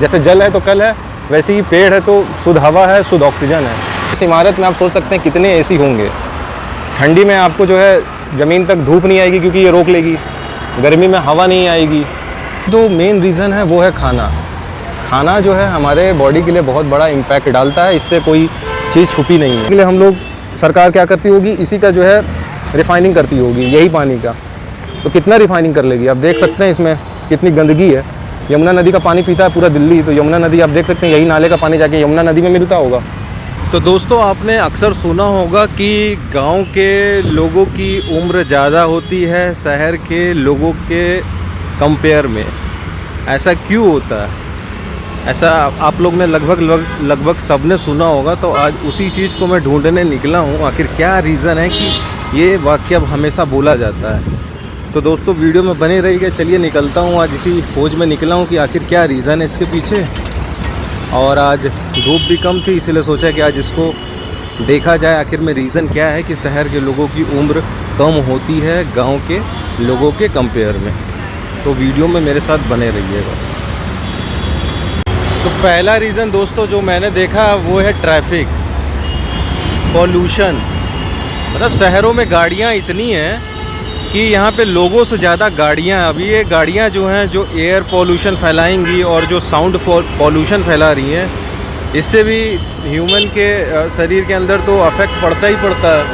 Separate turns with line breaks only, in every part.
जैसे जल है तो कल है, वैसे ही पेड़ है तो शुद्ध हवा है, शुद्ध ऑक्सीजन है। इस इमारत में आप सोच सकते हैं कितने एसी होंगे। ठंडी में आपको जो है ज़मीन तक धूप नहीं आएगी क्योंकि ये रोक लेगी, गर्मी में हवा नहीं आएगी। जो मेन रीज़न है वो है खाना। खाना जो है हमारे बॉडी के लिए बहुत बड़ा इम्पैक्ट डालता है, इससे कोई चीज़ छुपी नहीं है। इसके लिए हम लोग, सरकार क्या करती होगी, इसी का जो है रिफाइनिंग करती होगी, यही पानी का। तो कितना रिफाइनिंग कर लेगी, आप देख सकते हैं इसमें कितनी गंदगी है। यमुना नदी का पानी पीता है पूरा दिल्ली, तो यमुना नदी आप देख सकते हैं, यही नाले का पानी जाके यमुना नदी में मिलता होगा।
तो दोस्तों, आपने अक्सर सुना होगा कि गांव के लोगों की उम्र ज़्यादा होती है शहर के लोगों के कंपेयर में। ऐसा क्यों होता है? ऐसा आप लोग ने लगभग सबने सुना होगा। तो आज उसी चीज़ को मैं ढूंढने निकला हूँ, आखिर क्या रीज़न है कि ये वाक्य अब हमेशा बोला जाता है। तो दोस्तों, वीडियो में बने रहिएगा। चलिए निकलता हूँ, आज इसी खोज में निकला हूँ कि आखिर क्या रीज़न है इसके पीछे। और आज धूप भी कम थी, इसलिए सोचा कि आज इसको देखा जाए आखिर में रीज़न क्या है कि शहर के लोगों की उम्र कम होती है गांव के लोगों के कंपेयर में। तो वीडियो में मेरे साथ बने रहिएगा। तो पहला रीज़न दोस्तों जो मैंने देखा वो है ट्रैफिक, पॉल्यूशन। मतलब शहरों में गाड़ियाँ इतनी हैं कि यहाँ पे लोगों से ज़्यादा गाड़ियाँ। अभी ये गाड़ियाँ जो हैं जो एयर पॉल्यूशन फैलाएंगी और जो साउंड पॉल्यूशन फैला रही हैं, इससे भी ह्यूमन के शरीर के अंदर तो अफेक्ट पड़ता ही पड़ता है,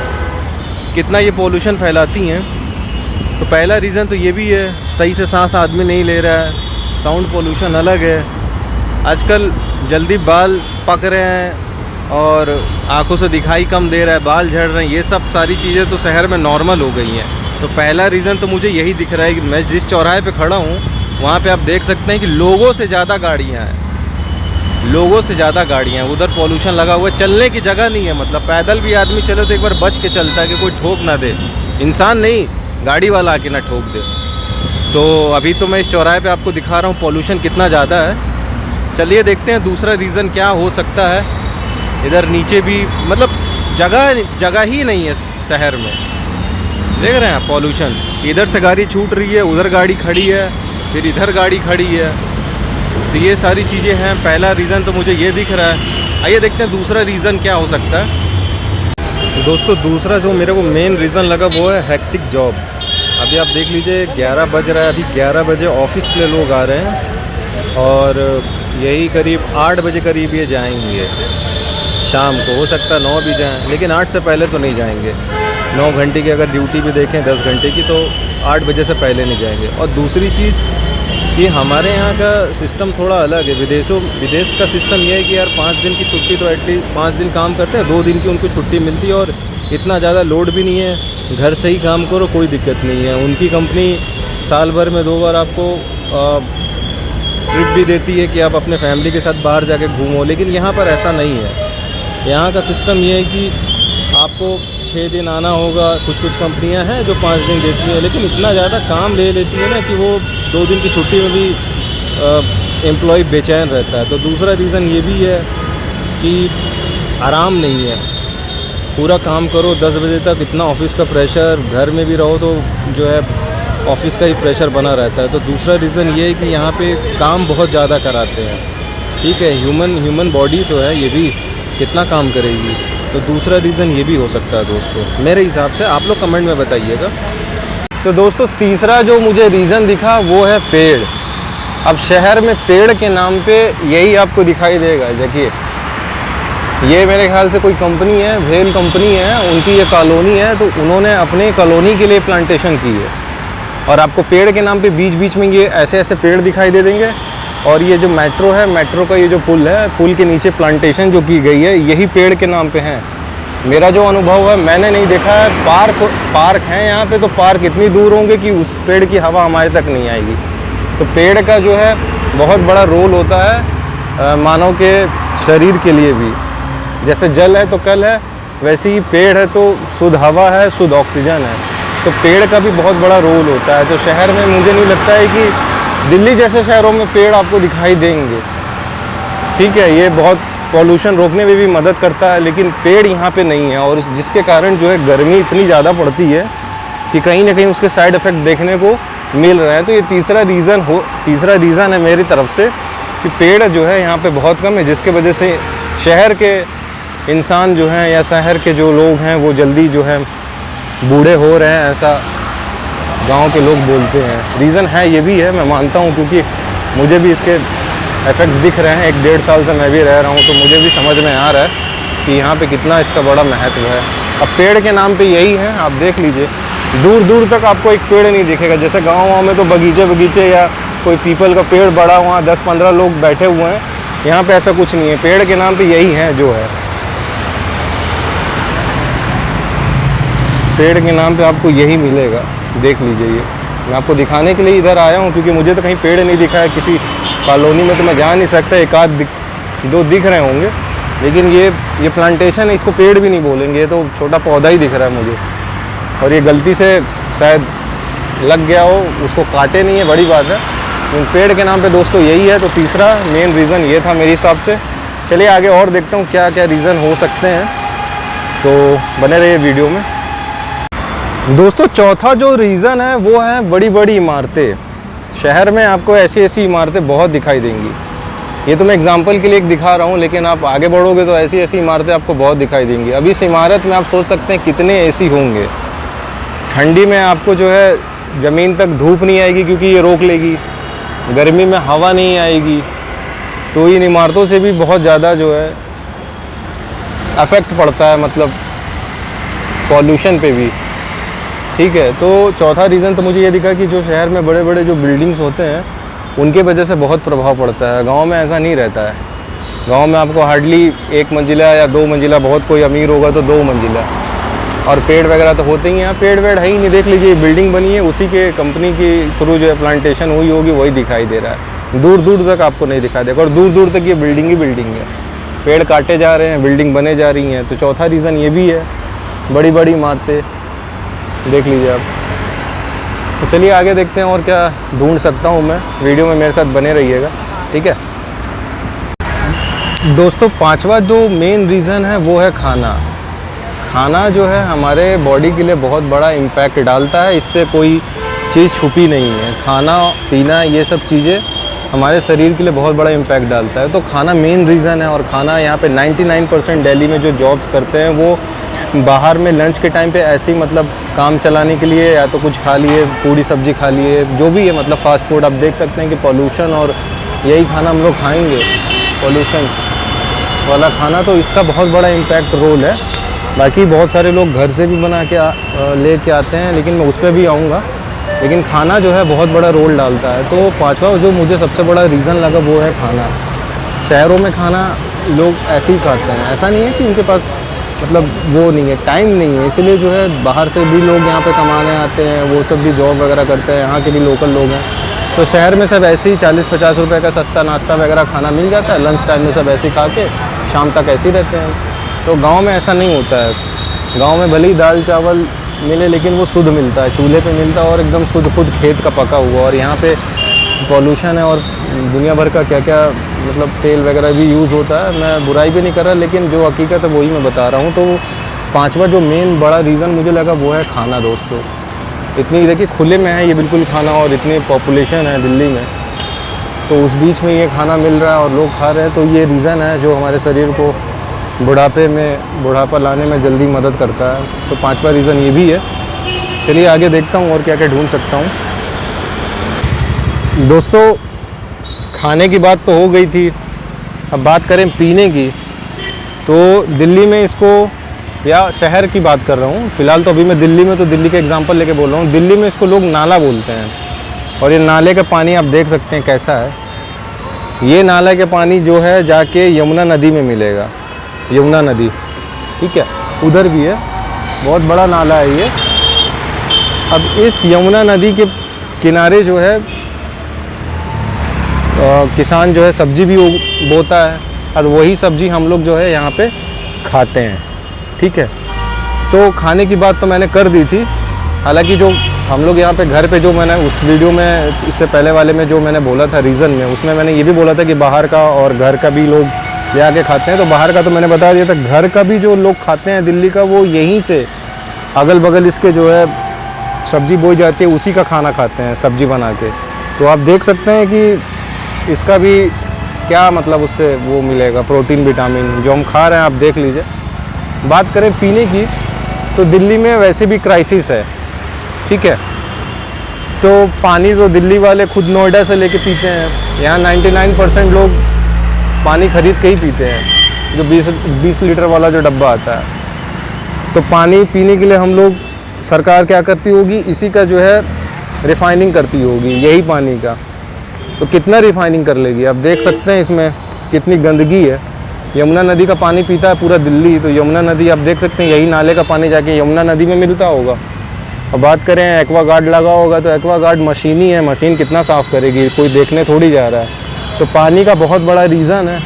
कितना ये पॉल्यूशन फैलाती हैं। तो पहला रीज़न तो ये भी है, सही से सांस आदमी नहीं ले रहा है, साउंड पॉल्यूशन अलग है। आजकल जल्दी बाल पक रहे हैं और आंखों से दिखाई कम दे रहा है, बाल झड़ रहे हैं, ये सब सारी चीज़ें तो शहर में नॉर्मल हो गई हैं। तो पहला रीज़न तो मुझे यही दिख रहा है कि मैं जिस चौराहे पे खड़ा हूँ वहाँ पे आप देख सकते हैं कि लोगों से ज़्यादा गाड़ियाँ हैं, लोगों से ज़्यादा गाड़ियाँ हैं। उधर पॉल्यूशन लगा हुआ है, चलने की जगह नहीं है। मतलब पैदल भी आदमी चले तो एक बार बच के चलता है कि कोई ठोक ना दे, इंसान नहीं गाड़ी वाला आके ना ठोक दे। तो अभी तो मैं इस चौराहे पे आपको दिखा रहा हूँ पॉल्यूशन कितना ज़्यादा है। चलिए देखते हैं दूसरा रीज़न क्या हो सकता है। इधर नीचे भी मतलब जगह ही नहीं है शहर में, देख रहे हैं पॉल्यूशन। इधर से गाड़ी छूट रही है, उधर गाड़ी खड़ी है, फिर इधर गाड़ी खड़ी है। तो ये सारी चीज़ें हैं। पहला रीज़न तो मुझे ये दिख रहा है। आइए देखते हैं दूसरा रीज़न क्या हो सकता है। दोस्तों, दूसरा जो मेरे को मेन रीज़न लगा वो है हेक्टिक जॉब। अभी आप देख लीजिए 11 बज रहा है, अभी 11 बजे ऑफिस के लोग आ रहे हैं और यही करीब 8 बजे करीब ये जाएंगे शाम को। हो सकता है 9 भी जाएं, लेकिन 8 से पहले तो नहीं जाएंगे। 9 घंटे की अगर ड्यूटी भी देखें 10 घंटे की, तो 8 बजे से पहले नहीं जाएंगे। और दूसरी चीज़ कि हमारे यहाँ का सिस्टम थोड़ा अलग है। विदेश का सिस्टम ये है कि यार 5 दिन की छुट्टी तो एटलीस्ट 5 दिन काम करते हैं, 2 दिन की उनको छुट्टी मिलती है और इतना ज़्यादा लोड भी नहीं है, घर से ही काम करो, कोई दिक्कत नहीं है। उनकी कंपनी साल भर में 2 बार आपको ट्रिप भी देती है कि आप अपने फैमिली के साथ बाहर जाके घूमो। लेकिन यहाँ पर ऐसा नहीं है। यहाँ का सिस्टम ये है कि आपको 6 दिन आना होगा। कुछ कंपनियाँ हैं जो 5 दिन देती हैं, लेकिन इतना ज़्यादा काम ले लेती है ना कि वो 2 दिन की छुट्टी में भी एम्प्लॉय बेचैन रहता है। तो दूसरा रीज़न ये भी है कि आराम नहीं है, पूरा काम करो 10 बजे तक, इतना ऑफिस का प्रेशर, घर में भी रहो तो जो है ऑफिस का ही प्रेशर बना रहता है। तो दूसरा रीज़न ये है कि यहाँ पे काम बहुत ज़्यादा कराते हैं। ठीक है, ह्यूमन बॉडी तो है, ये भी कितना काम करेगी। तो दूसरा रीज़न ये भी हो सकता है दोस्तों, मेरे हिसाब से। आप लोग कमेंट में बताइएगा।
तो दोस्तों, तीसरा जो मुझे रीज़न दिखा वो है पेड़। अब शहर में पेड़ के नाम पे यही आपको दिखाई देगा। देखिए, ये मेरे ख्याल से कोई कंपनी है, भेल कंपनी है, उनकी ये कॉलोनी है। तो उन्होंने अपने कॉलोनी के लिए प्लांटेशन की है और आपको पेड़ के नाम पे बीच बीच में ये ऐसे पेड़ दिखाई दे देंगे। और ये जो मेट्रो है, मेट्रो का ये जो पुल है, पुल के नीचे प्लांटेशन जो की गई है, यही पेड़ के नाम पे है। मेरा जो अनुभव है, मैंने नहीं देखा है। पार्क हैं यहाँ पे, तो पार्क इतनी दूर होंगे कि उस पेड़ की हवा हमारे तक नहीं आएगी। तो पेड़ का जो है बहुत बड़ा रोल होता है मानव के शरीर के लिए भी। जैसे जल है तो कल है, वैसे ही पेड़ है तो शुद्ध हवा है, शुद्ध ऑक्सीजन है। तो पेड़ का भी बहुत बड़ा रोल होता है। तो शहर में मुझे नहीं लगता है कि दिल्ली जैसे शहरों में पेड़ आपको दिखाई देंगे। ठीक है, ये बहुत पॉल्यूशन रोकने में भी मदद करता है, लेकिन पेड़ यहाँ पे नहीं है और जिसके कारण जो है गर्मी इतनी ज़्यादा पड़ती है कि कहीं ना कहीं उसके साइड इफ़ेक्ट देखने को मिल रहे हैं। तो ये तीसरा रीज़न है मेरी तरफ से कि पेड़ जो है यहाँ पे बहुत कम है, जिसके वजह से शहर के इंसान जो हैं या शहर के जो लोग हैं वो जल्दी जो है बूढ़े हो रहे हैं, ऐसा गांव के लोग बोलते हैं। रीज़न है ये भी है, मैं मानता हूँ, क्योंकि मुझे भी इसके इफ़ेक्ट दिख रहे हैं। 1-1.5 साल से मैं भी रह रहा हूँ, तो मुझे भी समझ में आ रहा है कि यहाँ पे कितना इसका बड़ा महत्व है। अब पेड़ के नाम पे यही है, आप देख लीजिए दूर दूर तक आपको एक पेड़ नहीं दिखेगा। जैसे गाँव में तो बगीचे या कोई पीपल का पेड़ बड़ा हुआ 10-15 लोग बैठे हुए हैं, यहाँ पे ऐसा कुछ नहीं है। पेड़ के नाम पे यही है जो है, पेड़ के नाम पे आपको यही मिलेगा। देख लीजिए, ये मैं आपको दिखाने के लिए इधर आया हूँ, क्योंकि मुझे तो कहीं पेड़ नहीं दिखा है। किसी कॉलोनी में तो मैं जा नहीं सकता, 1-2 दिख रहे होंगे, लेकिन ये प्लांटेशन है, इसको पेड़ भी नहीं बोलेंगे, ये तो छोटा पौधा ही दिख रहा है मुझे। और ये गलती से शायद लग गया हो, उसको काटे नहीं है, बड़ी बात है। तो पेड़ के नाम पे दोस्तों यही है। तो तीसरा मेन रीज़न ये था मेरे हिसाब से। चलिए आगे और देखता हूँ क्या क्या रीज़न हो सकते हैं, तो बने रहिए वीडियो में। दोस्तों चौथा जो रीज़न है वो है बड़ी बड़ी इमारतें। शहर में आपको ऐसी इमारतें बहुत दिखाई देंगी। ये तो मैं एग्जांपल के लिए एक दिखा रहा हूँ, लेकिन आप आगे बढ़ोगे तो ऐसी इमारतें आपको बहुत दिखाई देंगी। अभी इस इमारत में आप सोच सकते हैं कितने एसी होंगे। ठंडी में आपको जो है ज़मीन तक धूप नहीं आएगी, क्योंकि ये रोक लेगी। गर्मी में हवा नहीं आएगी, तो इन इमारतों से भी बहुत ज़्यादा जो है अफेक्ट पड़ता है, मतलब पॉल्यूशन पे भी। ठीक है, तो चौथा रीज़न तो मुझे ये दिखा कि जो शहर में बड़े बड़े जो बिल्डिंग्स होते हैं उनके वजह से बहुत प्रभाव पड़ता है। गांव में ऐसा नहीं रहता है। गांव में आपको हार्डली 1 मंजिला या 2 मंजिला, बहुत कोई अमीर होगा तो 2 मंजिला, और पेड़ वगैरह तो होते ही हैं। पेड़ वेड़ है ही नहीं। देख लीजिए बिल्डिंग बनी है, उसी के कंपनी की थ्रू जो है प्लांटेशन हुई होगी, वही दिखाई दे रहा है। दूर दूर तक आपको नहीं दिखाई देगा, और दूर दूर तक ये बिल्डिंग ही बिल्डिंग है। पेड़ काटे जा रहे हैं, बिल्डिंग बने जा रही हैं। तो चौथा रीज़न ये भी है, बड़ी बड़ी इमारतें। देख लीजिए आप। तो चलिए आगे देखते हैं और क्या ढूंढ सकता हूँ मैं। वीडियो में मेरे साथ बने रहिएगा, ठीक है दोस्तों। पांचवा जो मेन रीज़न है वो है खाना। खाना जो है हमारे बॉडी के लिए बहुत बड़ा इम्पैक्ट डालता है, इससे कोई चीज़ छुपी नहीं है। खाना पीना ये सब चीज़ें हमारे शरीर के लिए बहुत बड़ा इम्पैक्ट डालता है। तो खाना मेन रीज़न है। और खाना यहाँ पे 99% दिल्ली में जो जॉब्स करते हैं वो बाहर में लंच के टाइम पे ऐसे ही, मतलब काम चलाने के लिए या तो कुछ खा लिए, पूरी सब्जी खा लिए, जो भी है, मतलब फ़ास्ट फूड। आप देख सकते हैं कि पॉल्यूशन, और यही खाना हम लोग खाएंगे, पॉल्यूशन वाला खाना। तो इसका बहुत बड़ा इम्पैक्ट रोल है। बाकी बहुत सारे लोग घर से भी बना के ले के आते हैं, लेकिन मैं उस पर भी आऊँगा। लेकिन खाना जो है बहुत बड़ा रोल डालता है। तो पांचवा जो मुझे सबसे बड़ा रीज़न लगा वो है खाना। शहरों में खाना लोग ऐसे ही खाते हैं, ऐसा नहीं है कि उनके पास मतलब वो नहीं है, टाइम नहीं है, इसलिए जो है बाहर से भी लोग यहाँ पे कमाने आते हैं, वो सब भी जॉब वगैरह करते हैं, यहाँ के भी लोकल लोग हैं। तो शहर में सब ऐसे ही 40-50 रुपए का सस्ता नाश्ता वगैरह खाना मिल जाता है। लंच टाइम में सब ऐसे ही खा के शाम तक ऐसे ही रहते हैं। तो गाँव में ऐसा नहीं होता है। गाँव में भले ही दाल चावल मिले, लेकिन वो शुद्ध मिलता है, चूल्हे पे मिलता है, और एकदम शुद्ध खुद खेत का पका हुआ। और यहाँ पे पॉल्यूशन है और दुनिया भर का क्या क्या मतलब तेल वगैरह भी यूज़ होता है। मैं बुराई भी नहीं कर रहा, लेकिन जो हकीकत है वही मैं बता रहा हूँ। तो पांचवा जो मेन बड़ा रीज़न मुझे लगा वो है खाना दोस्तों। इतनी देखिए खुले में है ये बिल्कुल खाना, और इतनी पॉपुलेशन है दिल्ली में, तो उस बीच में ये खाना मिल रहा है और लोग खा रहे हैं। तो ये रीज़न है जो हमारे शरीर को बुढ़ापा लाने में जल्दी मदद करता है। तो पांचवा रीज़न ये भी है। चलिए आगे देखता हूँ और क्या क्या ढूंढ सकता हूँ। दोस्तों खाने की बात तो हो गई थी, अब बात करें पीने की। तो दिल्ली में इसको, या शहर की बात कर रहा हूँ फ़िलहाल, तो अभी मैं दिल्ली में, तो दिल्ली का एग्जांपल लेके बोल रहा हूँ। दिल्ली में इसको लोग नाला बोलते हैं, और ये नाले का पानी आप देख सकते हैं कैसा है। ये नाला का पानी जो है जाके यमुना नदी में मिलेगा, यमुना नदी, ठीक है, उधर भी है, बहुत बड़ा नाला है ये। अब इस यमुना नदी के किनारे जो है किसान जो है सब्जी भी बोता है, और वही सब्जी हम लोग जो है यहाँ पे खाते हैं, ठीक है। तो खाने की बात तो मैंने कर दी थी। हालांकि जो हम लोग यहाँ पे घर पे, जो मैंने उस वीडियो में इससे पहले वाले में जो मैंने बोला था रीज़न में, उसमें मैंने ये भी बोला था कि बाहर का और घर का भी लोग ले आके खाते हैं। तो बाहर का तो मैंने बता दिया था, घर का भी जो लोग खाते हैं दिल्ली का, वो यहीं से अगल बगल इसके जो है सब्जी बोई जाती है उसी का खाना खाते हैं सब्जी बना के। तो आप देख सकते हैं कि इसका भी क्या मतलब उससे वो मिलेगा प्रोटीन विटामिन जो हम खा रहे हैं, आप देख लीजिए। बात करें पीने की, तो दिल्ली में वैसे भी क्राइसिस है, ठीक है। तो पानी तो दिल्ली वाले खुद नोएडा से लेके पीते हैं। यहाँ 99% लोग पानी खरीद के ही पीते हैं, जो 20 लीटर वाला जो डब्बा आता है। तो पानी पीने के लिए हम लोग, सरकार क्या करती होगी, इसी का जो है रिफाइनिंग करती होगी, यही पानी का। तो कितना रिफाइनिंग कर लेगी, आप देख सकते हैं इसमें कितनी गंदगी है। यमुना नदी का पानी पीता है पूरा दिल्ली, तो यमुना नदी आप देख सकते हैं, यही नाले का पानी जाके यमुना नदी में मिलता होगा। और बात करें एक्वा गार्ड लगा होगा, तो एक्वा गार्ड मशीन ही है, मशीन कितना साफ़ करेगी, कोई देखने थोड़ी जा रहा है। तो पानी का बहुत बड़ा रीज़न है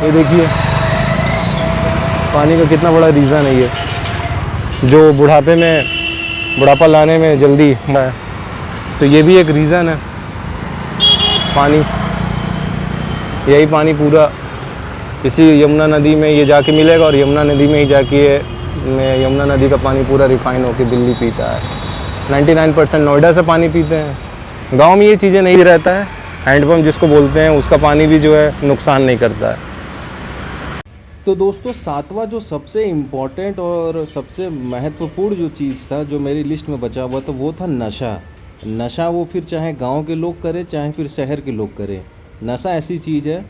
ये, देखिए पानी का कितना बड़ा रीज़न है ये, जो बुढ़ापा लाने में जल्दी है। तो ये भी एक रीज़न है पानी, यही पानी पूरा इसी यमुना नदी में ये जाके मिलेगा, और यमुना नदी में ही जाके यमुना नदी का पानी पूरा रिफ़ाइन होकर दिल्ली पीता है। 99% नोएडा से पानी पीते हैं। गांव में ये चीज़ें नहीं रहता है, हैंडपम्प जिसको बोलते हैं उसका पानी भी जो है नुकसान नहीं करता है।
तो दोस्तों, सातवां जो सबसे इम्पोर्टेंट और सबसे महत्वपूर्ण जो चीज़ था जो मेरी लिस्ट में बचा हुआ था, वो था नशा। नशा वो फिर चाहे गांव के लोग करें चाहे फिर शहर के लोग करें, नशा ऐसी चीज़ है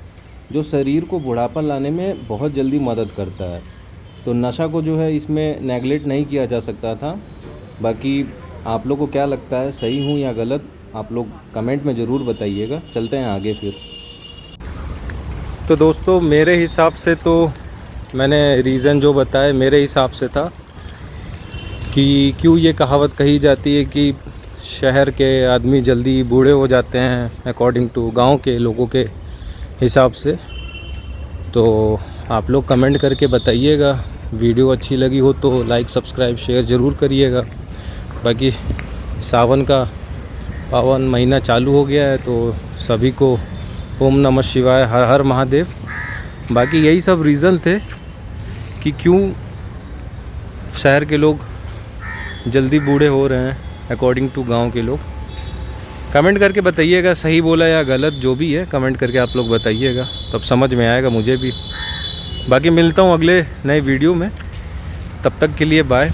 जो शरीर को बुढ़ापा लाने में बहुत जल्दी मदद करता है। तो नशा को जो है इसमें नेगलेक्ट नहीं किया जा सकता था। बाकी आप लोग को क्या लगता है, सही हूँ या गलत, आप लोग कमेंट में ज़रूर बताइएगा। चलते हैं आगे फिर।
तो दोस्तों, मेरे हिसाब से तो मैंने रीज़न जो बताए मेरे हिसाब से था कि क्यों ये कहावत कही जाती है कि शहर के आदमी जल्दी बूढ़े हो जाते हैं अकॉर्डिंग टू गांव के लोगों के हिसाब से। तो आप लोग कमेंट करके बताइएगा। वीडियो अच्छी लगी हो तो लाइक सब्सक्राइब शेयर ज़रूर करिएगा। बाकी सावन का पावन महीना चालू हो गया है, तो सभी को ओम नमः शिवाय, हर हर महादेव। बाकी यही सब रीज़न थे कि क्यों शहर के लोग जल्दी बूढ़े हो रहे हैं अकॉर्डिंग टू गांव के लोग। कमेंट करके बताइएगा, सही बोला या गलत, जो भी है कमेंट करके आप लोग बताइएगा, तब समझ में आएगा मुझे भी। बाकी मिलता हूँ अगले नए वीडियो में, तब तक के लिए बाय।